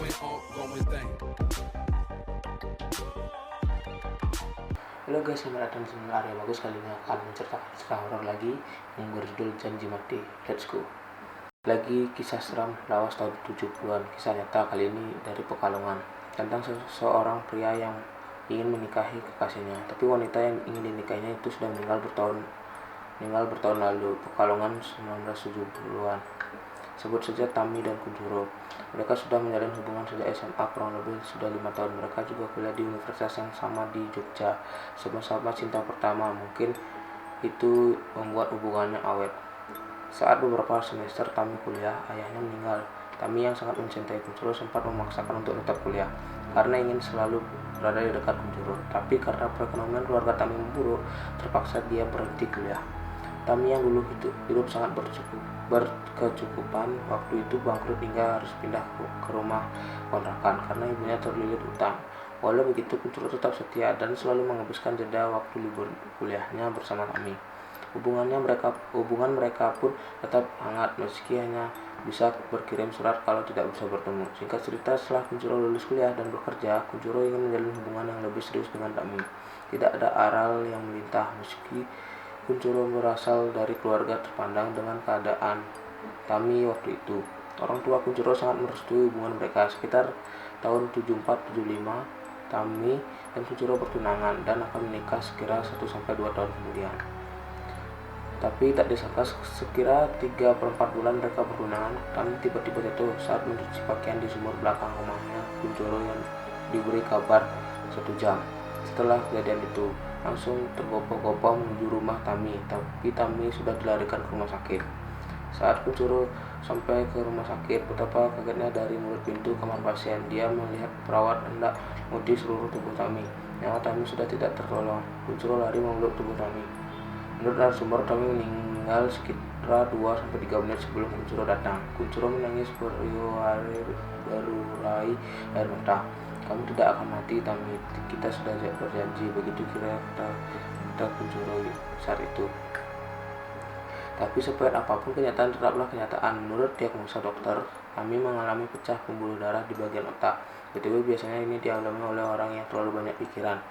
Halo guys, selamat datang di channel Arya Bagus. Kali ini akan menceritakan kisah horor lagi yang berjudul Janji Mati. Let's go. Lagi kisah seram lawas tahun 70-an. Kisah nyata kali ini dari Pekalongan tentang seseorang pria yang ingin menikahi kekasihnya, tapi wanita yang ingin dinikahinya itu sudah meninggal bertahun lalu. Pekalongan 1970-an. Sebut saja Tami dan Kunchoro. Mereka sudah menjalin hubungan sejak SMA, kurang lebih sudah 5 tahun. Mereka juga kuliah di universitas yang sama di Jogja. Sama-sama cinta pertama, mungkin itu membuat hubungannya awet. Saat beberapa semester Tami kuliah, ayahnya meninggal. Tami yang sangat mencintai Kunchoro sempat memaksakan untuk tetap kuliah karena ingin selalu berada di dekat Kunchoro. Tapi karena perekonomian keluarga Tami memburuk, terpaksa dia berhenti kuliah. Tami yang dulu hidup sangat berkecukupan, waktu itu bangkrut hingga harus pindah ke rumah kontrakan karena ibunya terlilit utang. Walau begitu, Kunchoro tetap setia dan selalu menghabiskan jeda waktu libur kuliahnya bersama Tami. Hubungan mereka pun tetap hangat meski hanya bisa berkirim surat kalau tidak bisa bertemu. Singkat cerita, setelah Kunchoro lulus kuliah dan bekerja, Kunchoro ingin menjalin hubungan yang lebih serius dengan Tami. Tidak ada aral yang melintah meski Kunchoro berasal dari keluarga terpandang dengan keadaan Tami waktu itu. Orang tua Kunchoro sangat merestui hubungan mereka. Sekitar tahun 74-75, Tami dan Kunchoro bertunangan dan akan menikah sekira 1-2 tahun kemudian. Tapi tak disangka, sekira 3/4 bulan mereka bertunangan, Tami tiba-tiba jatuh saat mencuci pakaian di sumur belakang rumahnya Kunchoro yang diberi kabar 1 jam setelah kejadian itu. Langsung tergopoh-gopoh menuju rumah Tami, tapi Tami sudah dilarikan ke rumah sakit. Saat Kunchoro sampai ke rumah sakit, betapa kagetnya dari mulut pintu kamar pasien. Dia melihat perawat hendak menguji seluruh tubuh Tami. Nyawa Tami sudah tidak tertolong. Kunchoro lari memeluk tubuh Tami. Menurut narasumber, Tami meninggal sekitar 2-3 menit sebelum Kunchoro datang. Kunchoro menangis berurai air mata. "Kamu tidak akan mati, Tami. Kita sudah berjanji." Begitu kata Kunchoro saat itu. Tapi sepahit apapun kenyataan tetaplah kenyataan. Menurut diagnosa dokter, Tami mengalami pecah pembuluh darah di bagian otak. BTW biasanya ini dialami oleh orang yang terlalu banyak pikiran,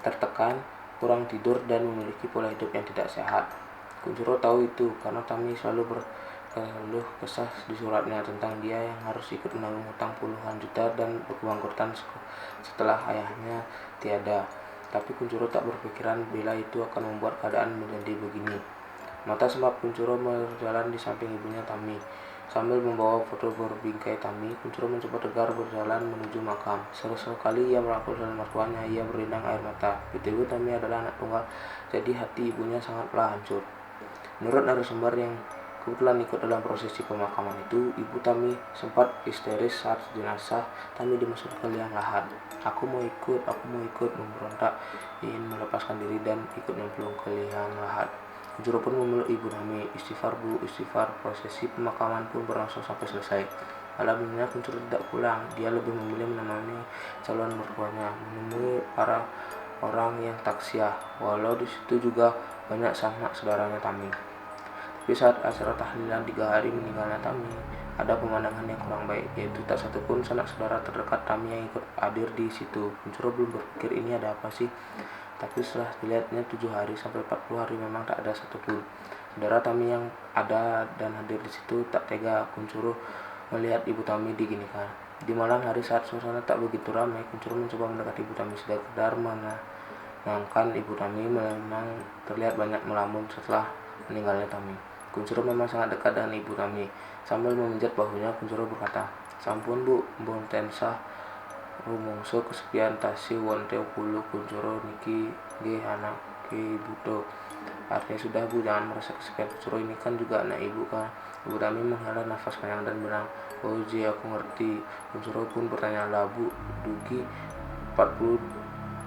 tertekan, kurang tidur, dan memiliki pola hidup yang tidak sehat. Kunchoro tahu itu karena Tami selalu berkeluh kesah di suratnya tentang dia yang harus ikut menanggung hutang puluhan juta dan berkebangkrutan setelah ayahnya tiada. Tapi Kunchoro tak berpikiran bila itu akan membuat keadaan menjadi begini. Mata sempat Kunchoro berjalan di samping ibunya Tami. Sambil membawa foto berbingkai Tami, Kunchoro mencoba tegar berjalan menuju makam. Sekali ia merangkul dalam mertuanya, ia berlinang air mata. BTW Tami adalah anak tunggal, jadi hati ibunya sangatlah hancur. Menurut narasumber yang kebetulan ikut dalam prosesi pemakaman itu, ibu Tami sempat histeris saat jenazah Tami dimasukkan ke liang lahat. Aku mau ikut, memberontak, ingin melepaskan diri dan ikut nyemplung ke liang lahat. Kunchoro pun memeluk ibu Tami. "Istighfar bu, istighfar." Prosesi pemakaman pun berlangsung sampai selesai. Alhamdulillah Kunchoro tidak pulang. Dia lebih memilih menemani calon mertuanya, menemui para orang yang taksiah. Walau di situ juga banyak sanak saudaranya Tami. Tapi saat acara tahlilan 3 hari meninggalnya Tami, ada pemandangan yang kurang baik, yaitu tak satupun sanak saudara terdekat Tami yang ikut hadir di situ. Kunchoro belum berpikir ini ada apa sih. Tapi setelah dilihatnya 7 hari sampai 40 hari memang tak ada satupun saudara Tami yang ada dan hadir di situ. Tak tega Kunchoro melihat ibu Tami diginikan. Di malam hari saat suasana tak begitu ramai, Kunchoro mencoba mendekati ibu Tami sekedar menenangkan ibu Tami. Memang terlihat banyak melamun setelah meninggalnya Tami. Kunchoro memang sangat dekat dengan ibu Tami. Sambil memijat bahunya, Kunchoro berkata, "Sampun bu, mbon tensah rumangsa kesepian tasih wonten kula Kunchoro niki nggih anake ibu to." Artinya, "Sudah bu, jangan merasa kesepian. Kunchoro ini kan juga anak ibu kan." Ibu Tami menghela nafas panjang dan bilang, "Oh ji, aku ngerti." Kunchoro pun bertanya, "Lah bu, dugi 40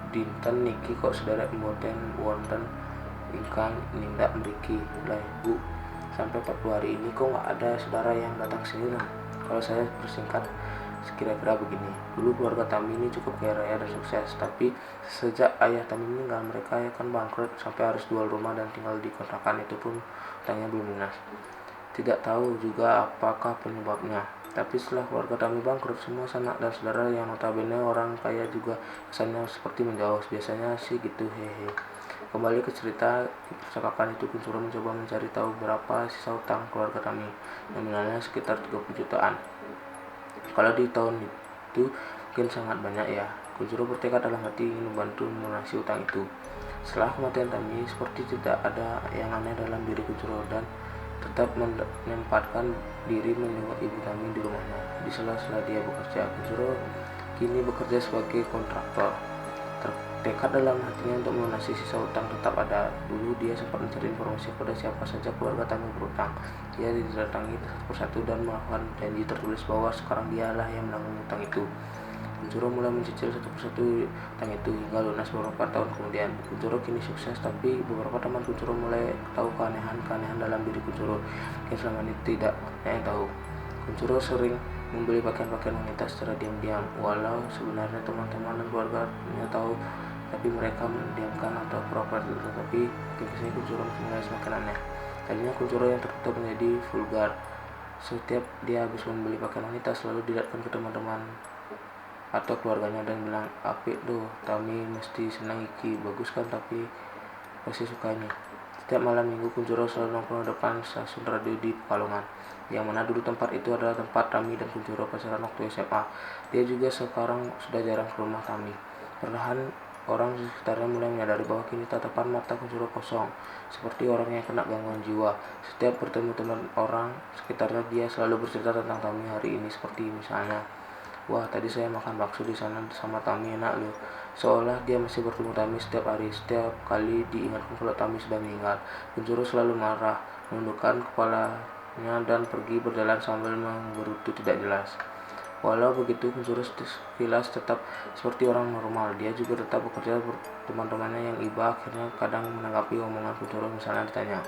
dinten niki kok sederek mboten wonten ingkang nindak mriki." "Lah bu, sampai 40 hari ini kok nggak ada saudara yang datang sini lah." Kalau saya bersingkat, kira-kira begini. Dulu keluarga Tami ini cukup kaya raya dan sukses, tapi sejak ayah Tami meninggal, mereka akan bangkrut sampai harus jual rumah dan tinggal di kontrakan. Itu pun hutangnya belum lunas. Tidak tahu juga apakah penyebabnya. Tapi setelah keluarga Tami bangkrut, semua sanak dan saudara yang notabene orang kaya juga kesannya seperti menjauh. Biasanya sih gitu, hehe. Kembali ke cerita di percakapan itu, Kuncoro mencoba mencari tahu berapa sisa utang keluarga Tami. Nominalnya sekitar 30 jutaan. Kalau di tahun itu mungkin sangat banyak ya. Kuncoro bertekad dalam hati ingin membantu melunasi utang itu. Setelah kematian Tami, seperti tidak ada yang aneh dalam diri Kuncoro dan tetap menempatkan diri menjenguk ibu Tami di rumahnya. Di sela-sela dia bekerja, Kuncoro kini bekerja sebagai kontraktor. Tekad dalam hatinya untuk melunasi sisa utang tetap ada. Dulu dia sempat mencari informasi kepada siapa saja keluarga Tami berutang. Dia didatangi satu persatu dan melakukan janji tertulis bahwa sekarang dialah yang menanggung utang itu. Kuncoro mulai mencicil satu persatu utang itu hingga lunas beberapa tahun kemudian. Kuncoro kini sukses, tapi beberapa teman Kuncoro mulai tahu keanehan dalam diri Kuncoro yang selama ini tidak yang tahu. Kuncoro sering membeli pakaian-pakaian wanita secara diam-diam, walau sebenarnya teman-teman dan keluarganya tahu, tapi mereka mendiamkan atau pura-pura. Tetapi kesini Kuncoro mulai semakin aneh. Tadinya Kuncoro yang tertutup menjadi vulgar. Setiap dia habis membeli pakaian wanita, selalu dilihatkan ke teman-teman atau keluarganya dan bilang, "Apik tuh, Tami mesti senang iki, bagus kan, tapi pasti suka ini." Setiap malam minggu Kuncoro selalu nongkrong depan stasiun radio di Pekalongan, yang mana dulu tempat itu adalah tempat Tami dan Kuncoro pacaran waktu SMA. Dia juga sekarang sudah jarang ke rumah Tami. Perlahan orang di sekitarnya mulai menyadari bahwa kini tatapan mata Kuncoro kosong, seperti orang yang kena gangguan jiwa. Setiap bertemu teman orang sekitarnya, dia selalu bercerita tentang Tami hari ini, seperti misalnya, "Wah, tadi saya makan bakso di sana sama Tami, enak loh." Seolah dia masih bertemu Tami setiap hari. Setiap kali diingatkan kalau Tami sudah meninggal, Kuncoro selalu marah, menundukkan kepalanya dan pergi berjalan sambil menggerutu tidak jelas. Walau begitu, Kuncoro sekilas tetap seperti orang normal. Dia juga tetap bekerja teman-temannya yang iba akhirnya kadang menanggapi omongan Kuncoro. Misalnya ditanya,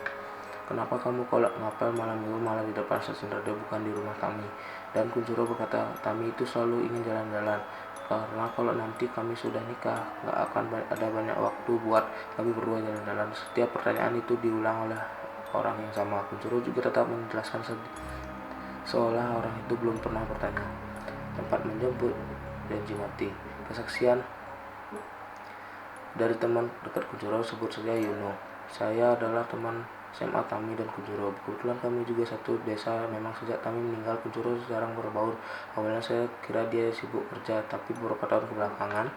"Kenapa kamu kalau ngapel malam minggu malah di depan stasiun radio bukan di rumah Tami?" Dan Kuncoro berkata, "Tami itu selalu ingin jalan-jalan, karena kalau nanti kami sudah nikah, gak akan ada banyak waktu buat kami berdua jalan-jalan." Setiap pertanyaan itu diulang oleh orang yang sama. Kuncoro juga tetap menjelaskan seolah orang itu belum pernah bertanya. Tempat menjemput, janji mati. Kesaksian dari teman dekat Kuncoro, sebut saja Yuno. "Saya adalah teman SMA Tami dan Kuncoro. Kebetulan kami juga satu desa. Memang sejak Tami meninggal, Kuncoro jarang berbaur. Awalnya saya kira dia sibuk kerja, tapi beberapa tahun kebelakangan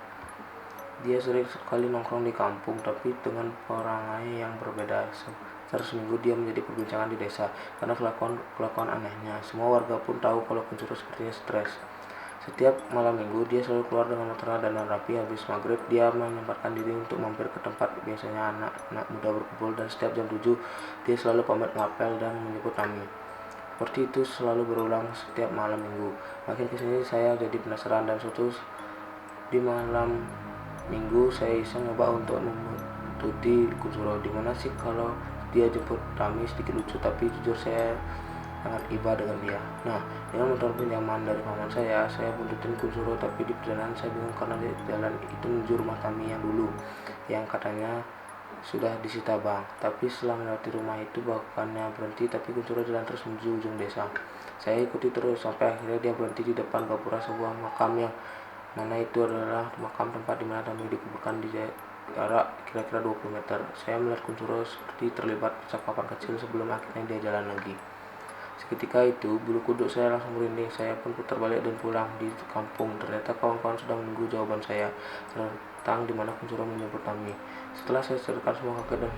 dia sering sekali nongkrong di kampung, tapi dengan perangai yang berbeda. Sekitar seminggu dia menjadi perbincangan di desa karena kelakuan anehnya. Semua warga pun tahu kalau Kuncoro sepertinya stres. Setiap malam minggu dia selalu keluar dengan motornya dan rapi. Habis maghrib dia menyempatkan diri untuk mampir ke tempat biasanya anak-anak muda berkumpul, dan setiap jam 7 dia selalu pamit ngapel dan menyebut Tami. Seperti itu selalu berulang setiap malam minggu. Makin kesini saya jadi penasaran, dan suatu di malam minggu saya iseng nyoba untuk menututi Kuncoro. "Dimana sih kalau dia jemput Tami?" Sedikit lucu, tapi jujur saya sangat iba dengan dia. Nah, dengan motor pinjaman dari paman saya buntutin Kuncoro, tapi di perjalanan saya bingung karena di jalan itu menuju rumah Tami yang dulu, yang katanya sudah disita bank. Tapi setelah melewati rumah itu, bukannya berhenti, tapi Kuncoro jalan terus menuju ujung desa. Saya ikuti terus sampai akhirnya dia berhenti di depan gapura sebuah makam, yang mana itu adalah makam tempat di mana Tami dikuburkan di jarak kira-kira 20 meter. Saya melihat Kuncoro seperti terlibat percakapan kecil sebelum akhirnya dia jalan lagi. Seketika itu bulu kuduk saya langsung merinding. Saya pun putar balik dan pulang. Di kampung ternyata kawan-kawan sedang menunggu jawaban saya tentang di mana Kuncoro menjemput Tami. Setelah saya ceritakan, semua kaget dan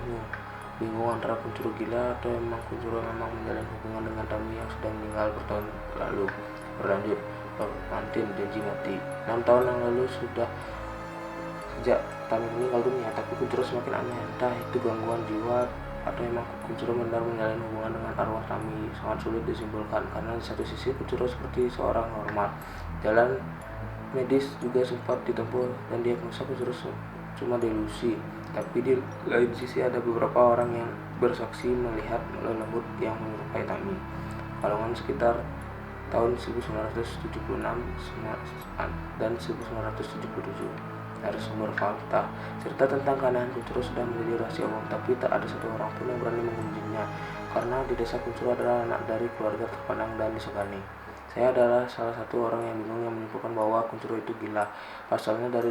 bingung antara Kuncoro gila atau memang Kuncoro memang menjalin hubungan dengan Tami yang sudah meninggal bertahun lalu. Berlanjut, Mantin janji mati. 6 tahun yang lalu sudah sejak Tami meninggal dunia, tapi Kuncoro semakin aneh. Entah itu gangguan jiwa atau memang Kuncoro benar menjalin hubungan dengan arwah Tami. Sangat sulit disimpulkan, karena di satu sisi Kuncoro seperti seorang normal. Jalan medis juga sempat ditempuh dan diagnosa Kuncoro cuma delusi. Tapi di lain sisi ada beberapa orang yang bersaksi melihat lembut yang menyerupai Tami. Kalongan sekitar tahun 1976 dan 1977. Dari sumber fakta, cerita tentang keanehan Kuncoro sudah menjadi rahasia umum, tapi tak ada satu orang pun yang berani mengunjunginya, karena di desa Kuncoro adalah anak dari keluarga terpandang dan disegani. Saya adalah salah satu orang yang bingung yang menyimpulkan bahwa Kunchoro itu gila. Pasalnya dari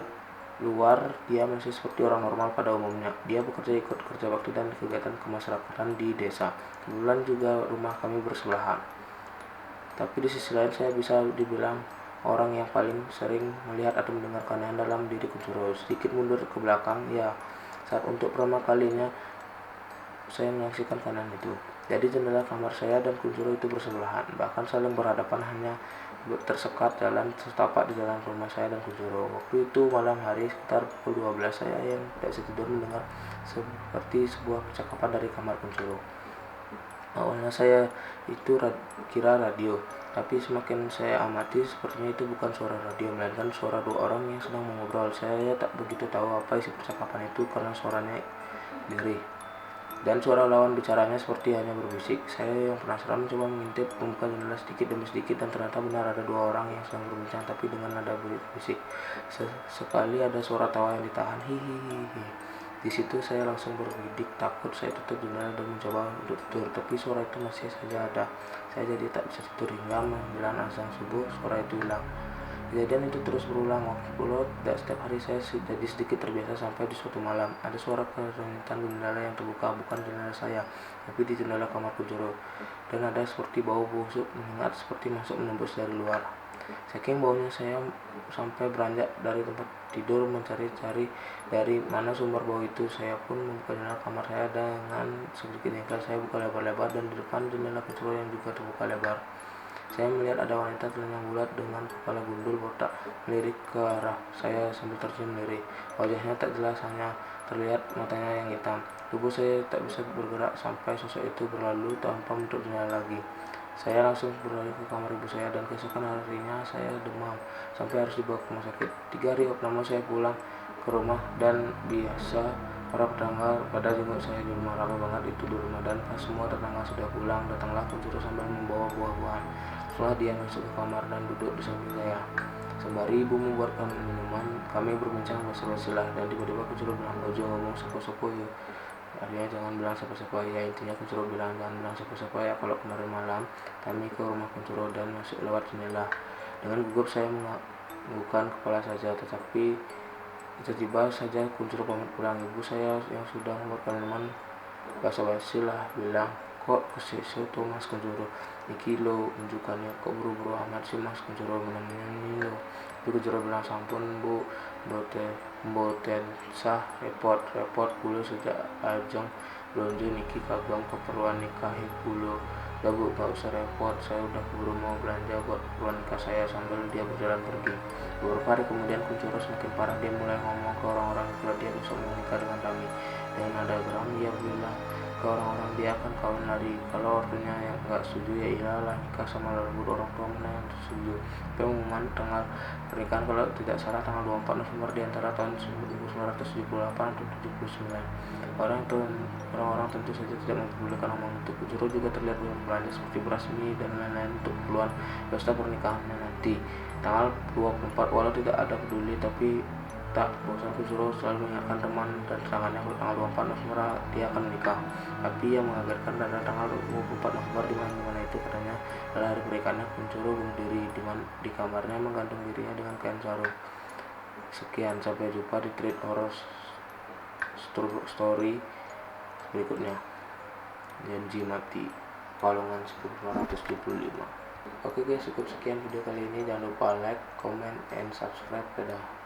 luar dia masih seperti orang normal pada umumnya. Dia bekerja ikut kerja bakti dan kegiatan kemasyarakatan di desa. Kebetulan juga rumah kami bersebelahan. Tapi di sisi lain saya bisa dibilang orang yang paling sering melihat atau mendengar keanehan dalam diri Kunchoro. Sedikit mundur ke belakang, ya, saat untuk pertama kalinya saya menyaksikan keanehan itu. Jadi jendela kamar saya dan Kunchoro itu bersebelahan, bahkan saling berhadapan, hanya tersekat jalan setapak di jalan rumah saya dan Kunchoro. Waktu itu malam hari sekitar pukul 12, saya yang tidak bisa tidur mendengar seperti sebuah percakapan dari kamar Kunchoro. Awalnya saya itu kira radio, tapi semakin saya amati sepertinya itu bukan suara radio, melainkan suara dua orang yang sedang mengobrol. Saya tak begitu tahu apa isi percakapan itu karena suaranya lirih dan suara lawan bicaranya seperti hanya berbisik. Saya yang penasaran mencoba mengintip, membuka jendela sedikit demi sedikit, dan ternyata benar ada dua orang yang sedang berbincang, tapi dengan nada berbisik. Sekali ada suara tawa yang ditahan, hihihi. Di situ saya langsung bergidik takut. Saya tutup jendela dan mencoba untuk tidur, tapi suara itu masih saja ada. Saya jadi tak bisa tidur hingga menjelang azan subuh, suara itu hilang. Kejadian itu terus berulang. Walau tidak setiap hari, saya jadi sedikit terbiasa sampai di suatu malam ada suara kerentan jendela yang terbuka, bukan jendela saya, tapi di jendela kamar Kunchoro, dan ada seperti bau busuk menyengat seperti masuk menembus dari luar. Saking baunya, saya sampai beranjak dari tempat tidur mencari-cari dari mana sumber bau itu. Saya pun membuka jendela kamar saya dengan sedikit jengkel. Saya buka lebar-lebar, dan di depan jendela Kunchoro yang juga terbuka lebar, saya melihat ada wanita telanjang bulat dengan kepala gundul botak melirik ke arah saya sambil tersenyum lirih. Wajahnya tak jelas, hanya terlihat matanya yang hitam. Tubuh saya tak bisa bergerak sampai sosok itu berlalu tanpa menutup jendela lagi. Saya langsung berlari ke kamar ibu saya, dan keesokan harinya saya demam sampai harus dibawa ke rumah sakit. 3 hari pertama saya pulang ke rumah, dan biasa para tetangga pada jenguk saya di rumah. Ramai banget itu di rumah, dan pas semua tetangga sudah pulang, datanglah Kunchoro sambil membawa buah-buahan. Setelah dia masuk ke kamar dan duduk di samping saya, sembari ibu membuatkan minuman, kami berbincang basa-basi lah, dan tiba-tiba Kunchoro bilang, "Dojo ngomong sopo-sopo ya." Artinya jangan bilang siapa-siapa ya. Intinya Kunchoro bilang jangan bilang siapa-siapa ya kalau kemarin malam kami ke rumah Kunchoro dan masuk lewat jendela. Dengan gugup saya menganggukkan kepala saja, tetapi tiba-tiba saja Kunchoro pamit pulang. Ibu saya yang sudah membuatkan minuman basa-basi lah bilang, "Kok kesesio tuh Mas Kunchoro? Iki lo unjukannya kok buru-buru amat sih Mas Kunchoro minum lo." Tapi Kunchoro bilang, "Sampun Bu, mboten sah repot kulo sejak ajeng belanja niki kagem keperluan nikahi kulo. Lah Bu, gak usah repot, saya udah keburu mau belanja buat keperluan nikah saya." Sambil dia berjalan pergi. Beberapa hari kemudian Kunchoro semakin parah. Dia mulai ngomong ke orang-orang kalau dia bisa menikah dengan kami. Dengan nada geram dia bilang ke orang-orang dia akan kawin lari. Kalau ortunya yang nggak setuju, ya iyalah nikah sama lembur. Orang tua mana yang setuju. Pengumuman tanggal pernikahan kalau tidak salah tanggal 24 November di antara tahun 1978 atau 79. Orang-orang tentu saja tidak mempedulikan omong itu. Kunchoro juga terlihat belanja seperti beras, mie, dan lain-lain untuk keperluan pesta pernikahannya nanti tanggal 24. Walau tidak ada peduli, tapi tak bosan Kunchoro selalu mengingatkan teman dan tetanggannya kalau tanggal 24 November dia akan menikah. Tapi yang mengagetkan adalah tanggal 24 November di mana itu katanya adalah hari pernikahannya. Kunchoro bunuh diri di kamarnya, menggantung dirinya dengan kain sarung. Sekian, sampai jumpa di thread horror story berikutnya. Janji mati, Palungan 1975. Oke guys, cukup sekian video kali ini. Jangan lupa like, comment, and subscribe. Dadah.